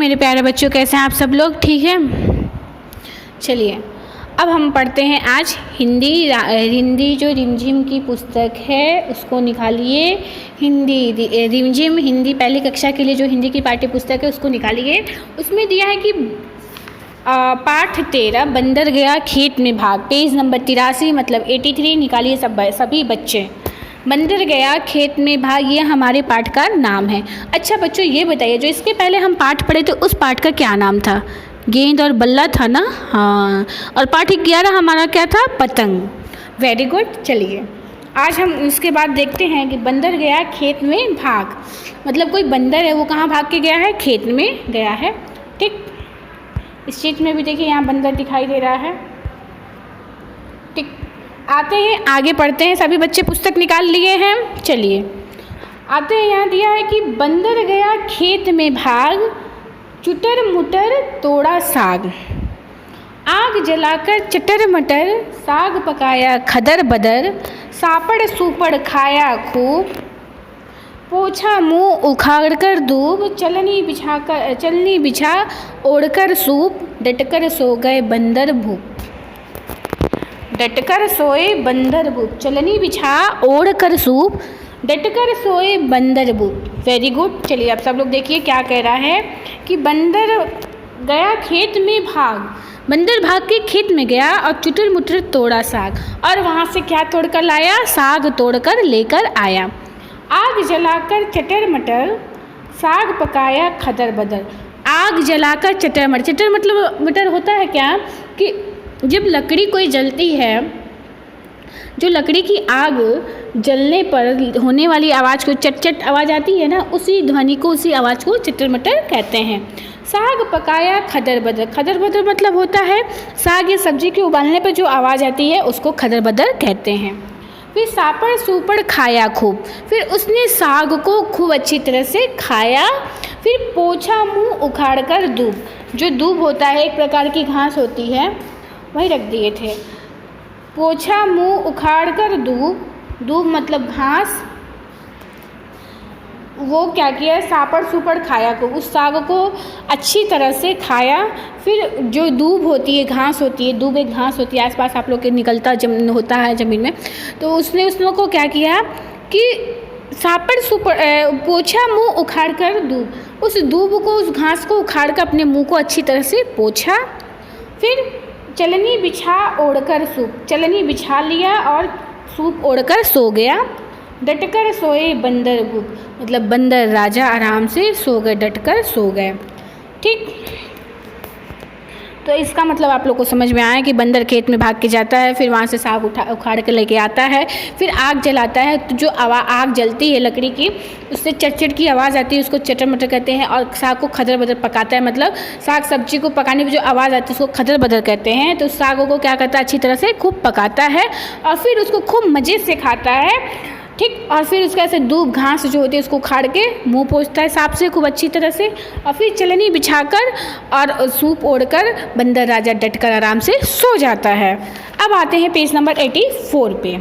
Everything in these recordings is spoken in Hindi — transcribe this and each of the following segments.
मेरे प्यारे बच्चों, कैसे हैं आप सब लोग? ठीक है। चलिए अब हम पढ़ते हैं आज हिंदी जो रिमझिम की पुस्तक है उसको निकालिए। रिमझिम हिंदी पहली कक्षा के लिए जो हिंदी की पाठ्य पुस्तक है उसको निकालिए। उसमें दिया है कि पाठ 13 बंदर गया खेत में भाग, पेज नंबर 83 मतलब 83 निकालिए सभी बच्चे। बंदर गया खेत में भाग, ये हमारे पाठ का नाम है। अच्छा बच्चों, ये बताइए जो इसके पहले हम पाठ पढ़े थे उस पाठ का क्या नाम था? गेंद और बल्ला था ना? हाँ। और पाठ 11 हमारा क्या था? पतंग। Very good. चलिए आज हम उसके बाद देखते हैं कि बंदर गया खेत में भाग, मतलब कोई बंदर है वो कहाँ भाग के गया है? खेत में गया है। ठीक, इस चित्र में भी देखिए यहाँ बंदर दिखाई दे रहा है। ठीक, आते हैं आगे पढ़ते हैं। सभी बच्चे पुस्तक निकाल लिए हैं? चलिए आते हैं। यहाँ दिया है कि बंदर गया खेत में भाग, चुटर मुटर तोड़ा साग, आग जलाकर चटर मटर, साग पकाया खदर बदर, सापड़ सूपड़ खाया खूब, पोछा मुँह उखाड़ कर दूब, चलनी बिछा ओढ़कर सूप, डटकर सो गए बंदर भूप। डटकर सोए बंदर भूप, चलनी बिछा ओढ़कर सूप, डटकर सोए बंदर भूप। Very good. चलिए अब सब लोग देखिए क्या कह रहा है कि बंदर गया खेत में भाग, बंदर भाग के खेत में गया और चुटर मुटर तोड़ा साग, और वहाँ से क्या तोड़ कर लाया? साग तोड़कर लेकर आया। आग जलाकर चटर मटर, साग पकाया खदर बदर। आग जलाकर चटर मटर, चटर मतलब मटर होता है क्या कि जब लकड़ी कोई जलती है, जो लकड़ी की आग जलने पर होने वाली आवाज़ को चट चट आवाज़ आती है ना, उसी ध्वनि को, उसी आवाज़ को चटर मटर कहते हैं। साग पकाया खदर बदर, खदर बदर मतलब होता है साग या सब्जी के उबालने पर जो आवाज़ आती है उसको खदर बदर कहते हैं। फिर सापड़ सूपड़ खाया खूब, फिर उसने साग को खूब अच्छी तरह से खाया। फिर पोछा मुँह उखाड़ कर दूब, जो दूब होता है एक प्रकार की घास होती है, वही रख दिए थे। पोछा मुँह उखाड़ कर दूब, दूब मतलब घास, वो क्या किया? सापड़ सूपड़ खाया को, उस साग को अच्छी तरह से खाया। फिर जो दूब होती है, घास होती है, दूब एक घास होती है, आसपास आप लोग के निकलता होता है ज़मीन में, तो उसने उसको क्या किया कि सापड़ सूपड़ पोछा मुँह उखाड़ कर दूब, उस दूब को, उस घास को उखाड़ कर अपने मुँह को अच्छी तरह से पोछा। फिर चलनी बिछा ओढ़कर सूप, चलनी बिछा लिया और सूप ओढ़कर सो गया। डटकर सोए बंदर भूप, मतलब बंदर राजा आराम से सो गए, डटकर सो गए। ठीक, तो इसका मतलब आप लोग को समझ में आया कि बंदर खेत में भाग के जाता है, फिर वहाँ से साग उखाड़ के लेके आता है, फिर आग जलाता है, तो जो आग जलती है लकड़ी की, उससे चटचट की आवाज़ आती है, उसको चटर मटर कहते हैं। और साग को खदर बदर पकाता है, मतलब साग सब्जी को पकाने में जो आवाज़ आती है उसको खदर बदर कहते हैं। तो सागों को क्या करता है? अच्छी तरह से खूब पकाता है और फिर उसको खूब मज़े से खाता है। ठीक, और फिर उसका ऐसे दूब घास जो होती है उसको उखाड़ के मुंह पोंछता है सांप से खूब अच्छी तरह से, और फिर चलनी बिछाकर और सूप ओढ़कर बंदर राजा डटकर आराम से सो जाता है। अब आते हैं पेज नंबर 84 पे।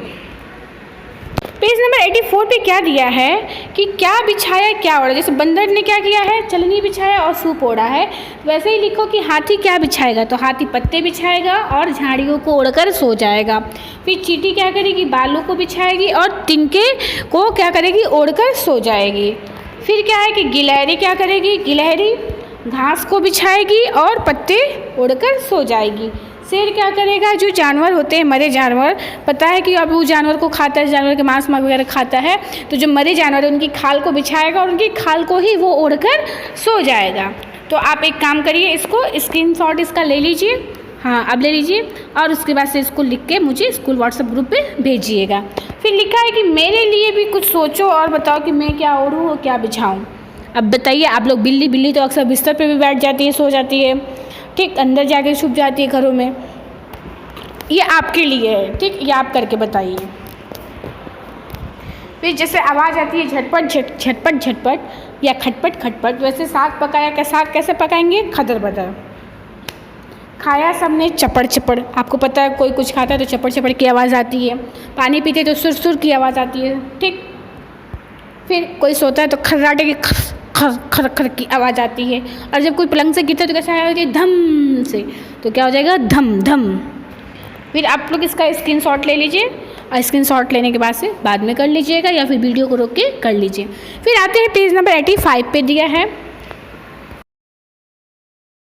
पेज नंबर 84 पे क्या दिया है कि क्या बिछाया क्या ओढ़ा। जैसे बंदर ने क्या किया है? चलनी बिछाया और सूप ओढ़ा है, वैसे ही लिखो कि हाथी क्या बिछाएगा, तो हाथी पत्ते बिछाएगा और झाड़ियों को ओढ़कर सो जाएगा। फिर चींटी क्या करेगी? बालों को बिछाएगी और तिनके को क्या करेगी? ओढ़कर सो जाएगी। फिर क्या है कि गिलहरी क्या करेगी? गिलहरी घास को बिछाएगी और पत्ते ओढ़कर सो जाएगी। शेर क्या करेगा? जो जानवर होते हैं मरे जानवर, पता है कि अब वो जानवर को खाता है, जानवर के मांस वगैरह खाता है, तो जो मरे जानवर है उनकी खाल को बिछाएगा और उनकी खाल को ही वो ओढ़कर सो जाएगा। तो आप एक काम करिए, इसको स्क्रीनशॉट इसका ले लीजिए। हाँ, अब ले लीजिए और उसके बाद से इसको लिख के मुझे स्कूल व्हाट्सएप ग्रुप पे भेजिएगा। फिर लिखा है कि मेरे लिए भी कुछ सोचो और बताओ कि मैं क्या ओढ़ूँ और क्या बिछाऊँ। अब बताइए आप लोग। बिल्ली तो अक्सर बिस्तर पे भी बैठ जाती है, सो जाती है, ठीक, अंदर जाके छुप जाती है घरों में। ये आपके लिए है, ठीक, ये आप करके बताइए। फिर जैसे आवाज़ आती है झटपट झटपट झटपट या खटपट खटपट, वैसे साग पकाया क्या? साग कैसे पकाएंगे? खदर बदर। खाया सबने चपड़ चपड़, आपको पता है कोई कुछ खाता है तो चपड़ चपड़ की आवाज़ आती है, पानी पीते तो सुर सुर की आवाज़ आती है। ठीक, फिर कोई सोता है तो खर्राटे की खर खर खर की आवाज़ आती है। और जब कोई पलंग से गिरता है तो कैसा आवाज़ होती है, धम से। तो क्या हो जाएगा, धम धम। फिर आप लोग इसका स्क्रीनशॉट ले लीजिए और स्क्रीनशॉट लेने के बाद में कर लीजिएगा या फिर वीडियो को रोक के कर लीजिए। फिर आते हैं पेज नंबर 85 पे दिया है